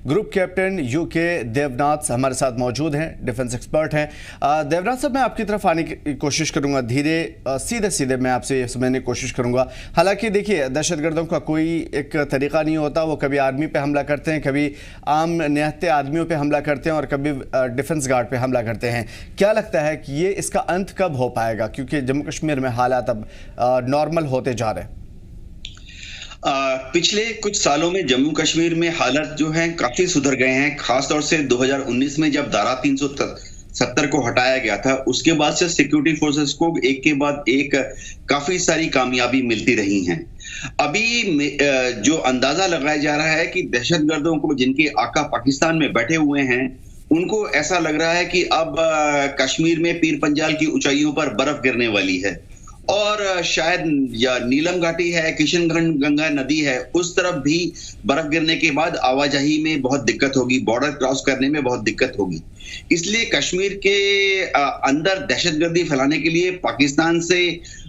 Group captain UK Debnath हमारे साथ मौजूद हैं, डिफेंस एक्सपर्ट हैं। देवनाथ साहब, मैं आपकी तरफ आने की कोशिश करूंगा, धीरे सीधे सीधे मैं आपसे ये समझने की कोशिश करूंगा। हालांकि देखिए, दहशतगर्दों का कोई एक तरीका नहीं होता, वो कभी आर्मी पे हमला करते हैं, कभी आम निहत्ते आदमियों पे हमला करते हैं और कभी डिफेंस गार्ड पे हमला करते हैं। क्या लगता है कि ये इसका अंत कब हो पाएगा, क्योंकि जम्मू कश्मीर में हालात अब नॉर्मल होते जा रहे हैं? पिछले कुछ सालों में जम्मू कश्मीर में हालात जो हैं काफी सुधर गए हैं। खासतौर से 2019 में जब धारा 370 को हटाया गया था, उसके बाद से सिक्योरिटी फोर्सेस को एक के बाद एक काफी सारी कामयाबी मिलती रही हैं। अभी जो अंदाजा लगाया जा रहा है कि दहशतगर्दों को, जिनके आका पाकिस्तान में बैठे हुए हैं, उनको ऐसा लग रहा है कि अब कश्मीर में पीर पंजाल की ऊंचाइयों पर बर्फ गिरने वाली है और शायद या नीलम घाटी है, किशनगंगा नदी है, उस तरफ भी बर्फ गिरने के बाद आवाजाही में बहुत दिक्कत होगी, बॉर्डर क्रॉस करने में बहुत दिक्कत होगी। इसलिए कश्मीर के अंदर दहशतगर्दी फैलाने के लिए पाकिस्तान से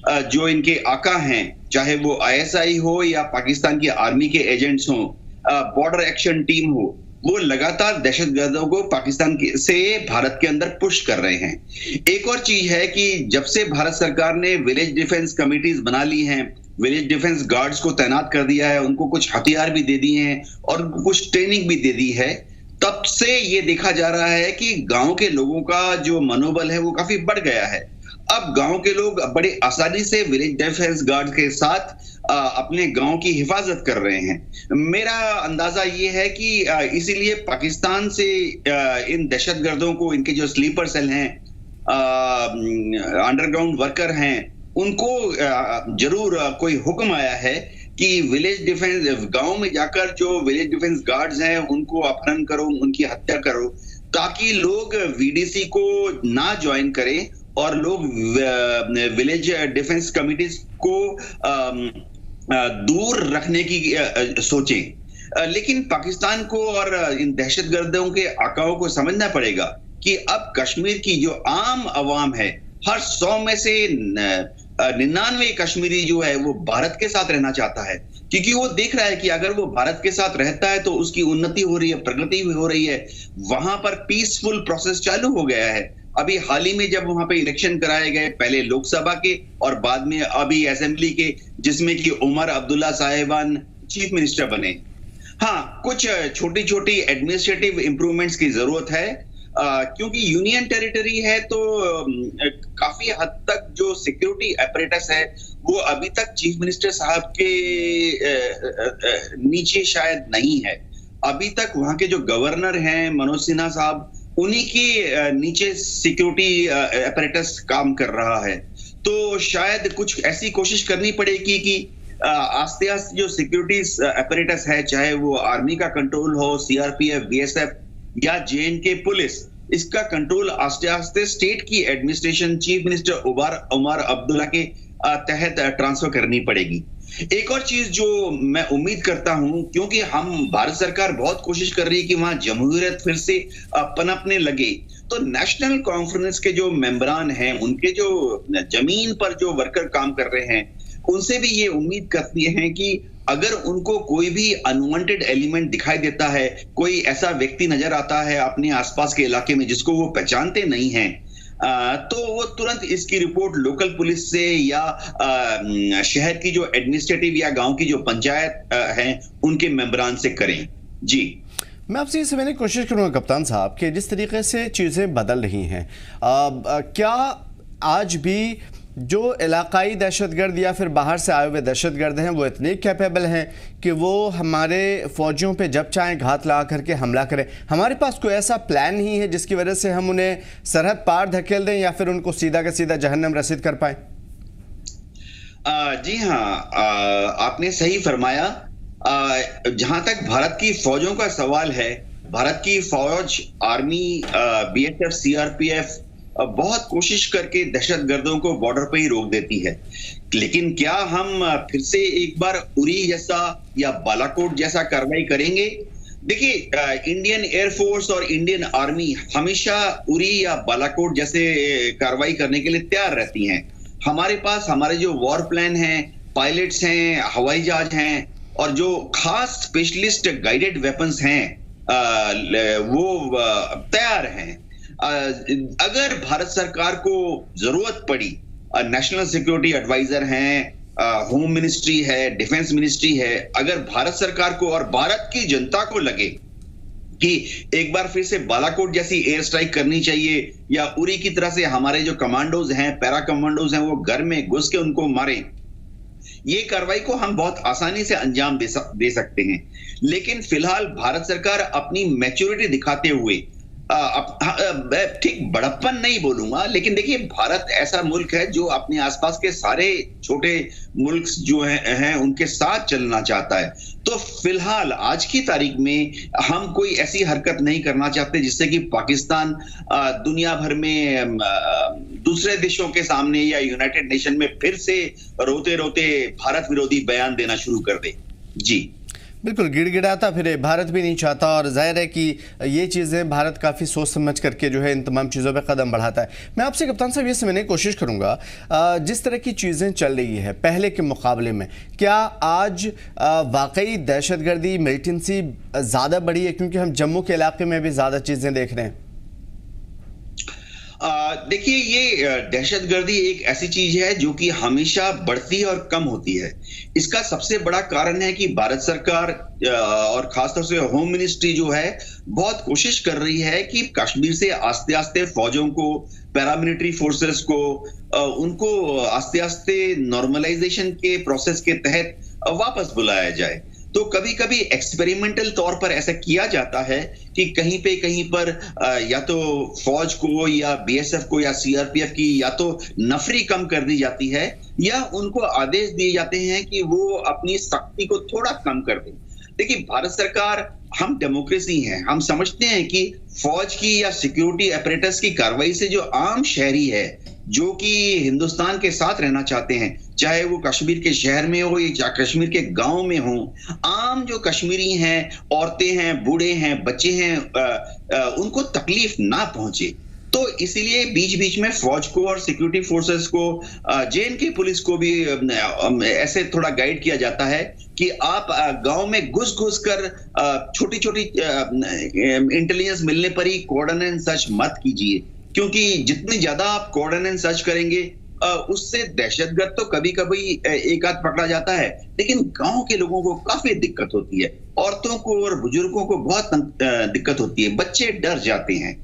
जो इनके आका हैं, चाहे वो ISI हो या पाकिस्तान की आर्मी के एजेंट्स हो, बॉर्डर एक्शन टीम हो, वो लगातार दहशतगर्दों को पाकिस्तान से भारत के अंदर पुश कर रहे हैं। एक और चीज है कि जब से भारत सरकार ने विलेज डिफेंस कमिटीज बना ली हैं, विलेज डिफेंस गार्ड्स को तैनात कर दिया है, उनको कुछ हथियार भी दे दिए हैं और कुछ ट्रेनिंग भी दे दी है, तब से ये देखा जा रहा है कि गांव के लोगों का जो मनोबल है वो काफी बढ़ गया है। अब गांव के लोग बड़े आसानी से विलेज डिफेंस गार्ड के साथ अपने गांव की हिफाजत कर रहे हैं। मेरा अंदाजा ये है कि इसीलिए पाकिस्तान से इन दहशतगर्दों को, इनके जो स्लीपर सेल हैं, अंडरग्राउंड वर्कर हैं, उनको जरूर कोई हुक्म आया है कि विलेज डिफेंस, गांव में जाकर जो विलेज डिफेंस गार्ड्स हैं उनको अपहरण करो, उनकी हत्या करो, ताकि लोग VDC को ना ज्वाइन करें और लोग विलेज डिफेंस कमिटीज को दूर रखने की सोचें। लेकिन पाकिस्तान को और इन दहशतगर्दों के आकाओं को समझना पड़ेगा कि अब कश्मीर की जो आम आवाम है, हर 100 में से 99 कश्मीरी जो है वो भारत के साथ रहना चाहता है, क्योंकि वो देख रहा है कि अगर वो भारत के साथ रहता है तो उसकी उन्नति हो रही है, प्रगति हो रही है, वहां पर पीसफुल प्रोसेस चालू हो गया है। अभी हाल ही में जब वहां पे इलेक्शन कराए गए, पहले लोकसभा के और बाद में अभी असेंबली के, जिसमें कि उमर अब्दुल्ला साहिबान चीफ मिनिस्टर बने। हाँ, कुछ छोटी छोटी एडमिनिस्ट्रेटिव इंप्रूवमेंट्स की जरूरत है, क्योंकि यूनियन टेरिटरी है तो काफी हद तक जो सिक्योरिटी अपरेटस है वो अभी तक चीफ मिनिस्टर साहब के नीचे शायद नहीं है। अभी तक वहां के जो गवर्नर हैं मनोज सिन्हा साहब, उन्हीं के नीचे सिक्योरिटी अपरेटस काम कर रहा है। तो शायद कुछ ऐसी कोशिश करनी पड़ेगी कि आस्ते आस्ते जो सिक्योरिटी अपरेटस है, चाहे वो आर्मी का कंट्रोल हो, CRPF, BSF या JNK पुलिस, इसका कंट्रोल आस्ते आस्ते स्टेट की administration, chief minister Omar Abdullah के तहत ट्रांसफर करनी पड़ेगी। एक और चीज जो मैं उम्मीद करता हूं, क्योंकि हम भारत सरकार बहुत कोशिश कर रही है कि वहां जमहूरियत फिर से पनपने लगे, तो नेशनल कॉन्फ्रेंस के जो मेंबरान हैं, उनके जो जमीन पर जो वर्कर काम कर रहे हैं, उनसे भी ये उम्मीद करती हैं कि अगर उनको कोई भी अनवांटेड एलिमेंट दिखाई देता है, कोई ऐसा व्यक्ति नजर आता है अपने आसपास के इलाके में जिसको वो पहचानते नहीं हैं, तो वो तुरंत इसकी रिपोर्ट लोकल पुलिस से या शहर की जो एडमिनिस्ट्रेटिव या गांव की जो पंचायत हैं उनके मेंबरान से करें। जी, मैं आपसे ये समझने की कोशिश करूंगा कप्तान साहब कि जिस तरीके से चीज़ें बदल रही हैं, क्या आज भी जो इलाकाई दहशतगर्द या फिर बाहर से आए हुए दहशतगर्द हैं वो इतने कैपेबल हैं कि वो हमारे फौजियों पे जब चाहें घात लगा करके हमला करें? हमारे पास कोई ऐसा प्लान नहीं है जिसकी वजह से हम उन्हें सरहद पार धकेल दें या फिर उनको सीधा का सीधा जहन्नम रसीद कर पाएं? जी हाँ, आपने सही फरमाया। जहां तक भारत की फौजों का सवाल है, भारत की फौज, आर्मी, BSF, CRPF बहुत कोशिश करके दहशतगर्दों को बॉर्डर पे ही रोक देती है। लेकिन क्या हम फिर से एक बार उरी जैसा या बालाकोट जैसा कार्रवाई करेंगे? देखिए, इंडियन एयरफोर्स और इंडियन आर्मी हमेशा उरी या बालाकोट जैसे कार्रवाई करने के लिए तैयार रहती हैं। हमारे पास हमारे जो वॉर प्लान हैं, पायलट्स हैं, हवाई जहाज हैं और जो खास स्पेशलिस्ट गाइडेड वेपन्स हैं, वो तैयार हैं। अगर भारत सरकार को जरूरत पड़ी, नेशनल सिक्योरिटी एडवाइजर हैं, होम मिनिस्ट्री है, डिफेंस मिनिस्ट्री है, अगर भारत सरकार को और भारत की जनता को लगे कि एक बार फिर से बालाकोट जैसी एयर स्ट्राइक करनी चाहिए, या उरी की तरह से हमारे जो कमांडोज हैं, पैरा कमांडोज हैं, वो घर में घुस के उनको मारें, ये कार्रवाई को हम बहुत आसानी से अंजाम दे सकते हैं। लेकिन फिलहाल भारत सरकार अपनी मैच्योरिटी दिखाते हुए, ठीक बड़प्पन नहीं बोलूंगा, लेकिन देखिए भारत ऐसा मुल्क है जो अपने आसपास के सारे छोटे मुल्क जो हैं उनके साथ चलना चाहता है। तो फिलहाल आज की तारीख में हम कोई ऐसी हरकत नहीं करना चाहते जिससे कि पाकिस्तान दुनिया भर में दूसरे देशों के सामने या यूनाइटेड नेशन में फिर से रोते रोते भारत विरोधी बयान देना शुरू कर दे। जी बिल्कुल, गिड़गिड़ाता फिरे भारत भी नहीं चाहता, और जाहिर है कि ये चीज़ें भारत काफ़ी सोच समझ करके जो है इन तमाम चीज़ों पे कदम बढ़ाता है। मैं आपसे कप्तान साहब ये समझने की कोशिश करूँगा, जिस तरह की चीज़ें चल रही है पहले के मुकाबले में, क्या आज वाकई दहशतगर्दी मिलिटेंसी ज़्यादा बढ़ी है? क्योंकि हम जम्मू के इलाके में भी ज़्यादा चीज़ें देख रहे हैं। देखिए, ये दहशतगर्दी एक ऐसी चीज है जो कि हमेशा बढ़ती है और कम होती है। इसका सबसे बड़ा कारण है कि भारत सरकार और खासतौर से होम मिनिस्ट्री जो है बहुत कोशिश कर रही है कि कश्मीर से आस्ते आस्ते फौजों को, पैरामिलिट्री फोर्सेस को, उनको आस्ते आस्ते नॉर्मलाइजेशन के प्रोसेस के तहत वापस बुलाया जाए। तो कभी कभी एक्सपेरिमेंटल तौर पर ऐसा किया जाता है कि कहीं पर या तो फौज को या बीएसएफ को या सीआरपीएफ की या तो नफरी कम कर दी जाती है, या उनको आदेश दिए जाते हैं कि वो अपनी सख्ती को थोड़ा कम कर दें। देखिए, भारत सरकार, हम डेमोक्रेसी हैं, हम समझते हैं कि फौज की या सिक्योरिटी अपरेटस की कार्रवाई से जो आम शहरी है जो कि हिंदुस्तान के साथ रहना चाहते हैं, चाहे वो कश्मीर के शहर में हो या कश्मीर के गांव में हो, आम जो कश्मीरी हैं, औरतें हैं, बूढ़े हैं, बच्चे हैं, उनको तकलीफ ना पहुंचे। तो इसीलिए बीच बीच में फौज को और सिक्योरिटी फोर्सेस को, जेएनके पुलिस को भी ऐसे थोड़ा गाइड किया जाता है कि आप गांव में घुस घुस कर छोटी छोटी इंटेलिजेंस मिलने पर ही कॉर्डन एंड सर्च मत कीजिए, क्योंकि जितनी ज्यादा आप कॉर्डन एंड सर्च करेंगे उससे दहशतगर्द तो कभी कभी एक आध पकड़ा जाता है, लेकिन गांव के लोगों को काफी दिक्कत होती है, औरतों को और बुजुर्गों को बहुत दिक्कत होती है, बच्चे डर जाते हैं।